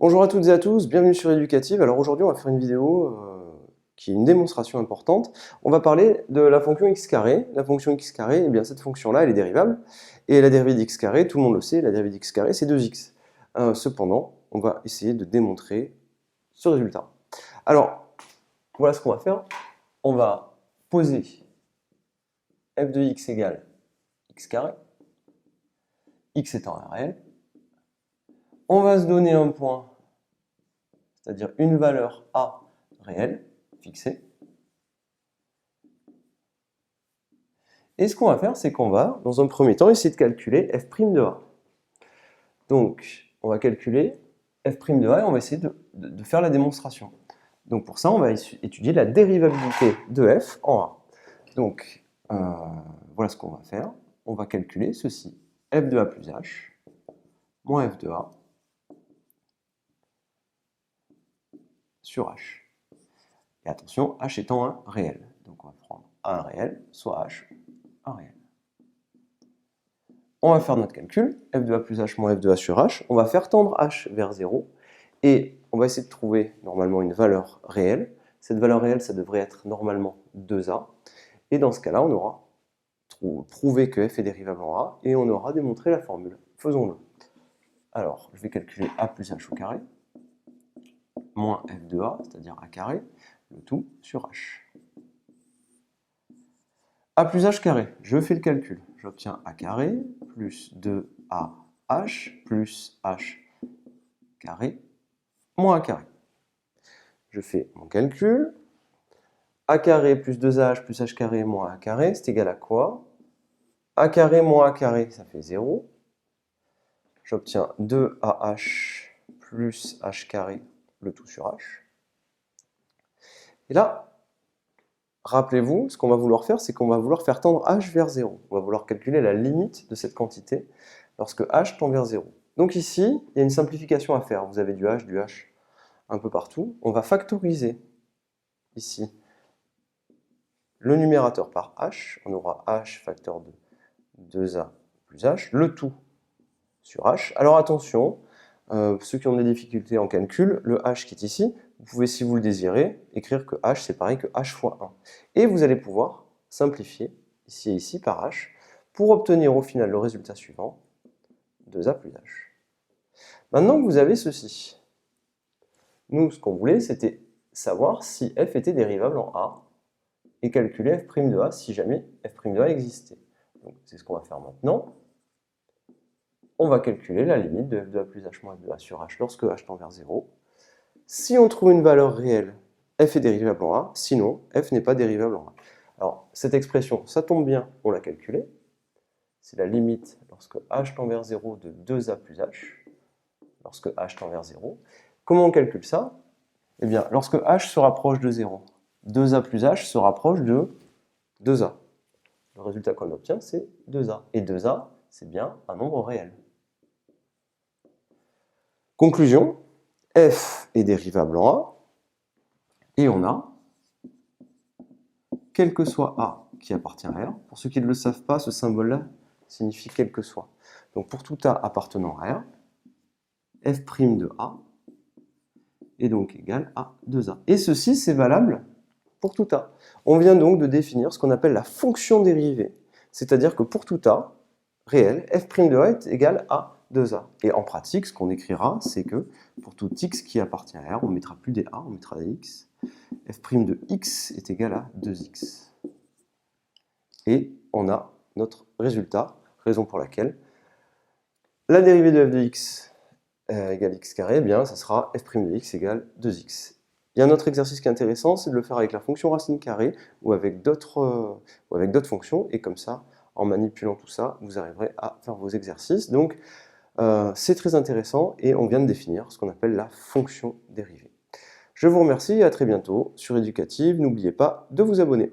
Bonjour à toutes et à tous, bienvenue sur Éducative. Alors aujourd'hui on va faire une vidéo qui est une démonstration importante. On va parler de la fonction x carré. La fonction x carré, eh bien cette fonction-là elle est dérivable. Et la dérivée d'x carré, tout le monde le sait, la dérivée d'x carré c'est 2x. Cependant, on va essayer de démontrer ce résultat. Alors, voilà ce qu'on va faire. On va poser f de x égale x carré, x étant un réel. On va se donner un point, c'est-à-dire une valeur a réelle, fixée. Et ce qu'on va faire, c'est qu'on va, dans un premier temps, essayer de calculer f' de a. Donc, on va calculer f' de a et on va essayer de faire la démonstration. Donc pour ça, on va étudier la dérivabilité de f en a. Donc, voilà ce qu'on va faire. On va calculer ceci, f de a plus h, moins f de a, sur h. Et attention, h étant un réel. Donc on va prendre a un réel, soit h, un réel. On va faire notre calcul, f de a plus h moins f de a sur h. On va faire tendre h vers 0 et on va essayer de trouver normalement une valeur réelle. Cette valeur réelle, ça devrait être normalement 2a. Et dans ce cas-là, on aura prouvé que f est dérivable en a et on aura démontré la formule. Faisons-le. Alors, je vais calculer a plus h au carré, moins f de a, c'est-à-dire a carré, le tout sur h. A plus h carré, je fais le calcul. J'obtiens a carré plus 2ah plus h carré moins a carré. Je fais mon calcul. A carré plus 2ah plus h carré moins a carré, c'est égal à quoi? A carré moins a carré, ça fait 0. J'obtiens 2ah plus h carré, le tout sur h. Et là, rappelez-vous, ce qu'on va vouloir faire, c'est qu'on va vouloir faire tendre h vers 0. On va vouloir calculer la limite de cette quantité lorsque h tend vers 0. Donc ici, il y a une simplification à faire. Vous avez du h un peu partout. On va factoriser ici le numérateur par h. On aura h facteur de 2a plus h, le tout sur h. Alors attention, ceux qui ont des difficultés en calcul, le h qui est ici, vous pouvez, si vous le désirez, écrire que h c'est pareil que h fois 1. Et vous allez pouvoir simplifier ici et ici par h pour obtenir au final le résultat suivant, 2a plus h. Maintenant que vous avez ceci, nous ce qu'on voulait c'était savoir si f était dérivable en a et calculer f' de a si jamais f' de a existait. Donc c'est ce qu'on va faire maintenant. On va calculer la limite de f de a plus h moins f de a sur h lorsque h tend vers 0. Si on trouve une valeur réelle, f est dérivable en a, sinon f n'est pas dérivable en a. Alors cette expression, ça tombe bien, on l'a calculée. C'est la limite lorsque h tend vers 0 de 2a plus h, lorsque h tend vers 0. Comment on calcule ça? Eh bien, lorsque h se rapproche de 0, 2a plus h se rapproche de 2a. Le résultat qu'on obtient, c'est 2a. Et 2a, c'est bien un nombre réel. Conclusion, f est dérivable en a, et on a, quel que soit a qui appartient à R. Pour ceux qui ne le savent pas, ce symbole-là signifie quel que soit. Donc pour tout a appartenant à R, f' de a est donc égal à 2a. Et ceci, c'est valable pour tout a. On vient donc de définir ce qu'on appelle la fonction dérivée. C'est-à-dire que pour tout a réel, f' de a est égal à 2a. Et en pratique, ce qu'on écrira, c'est que pour tout x qui appartient à R, on ne mettra plus des a, on mettra des x. f' de x est égal à 2x. Et on a notre résultat, raison pour laquelle la dérivée de f de x égale x carré, eh bien ça sera f' de x égale 2x. Il y a un autre exercice qui est intéressant, c'est de le faire avec la fonction racine carrée ou avec d'autres fonctions, et comme ça, en manipulant tout ça, vous arriverez à faire vos exercices. Donc c'est très intéressant et on vient de définir ce qu'on appelle la fonction dérivée. Je vous remercie et à très bientôt sur Éducative. N'oubliez pas de vous abonner.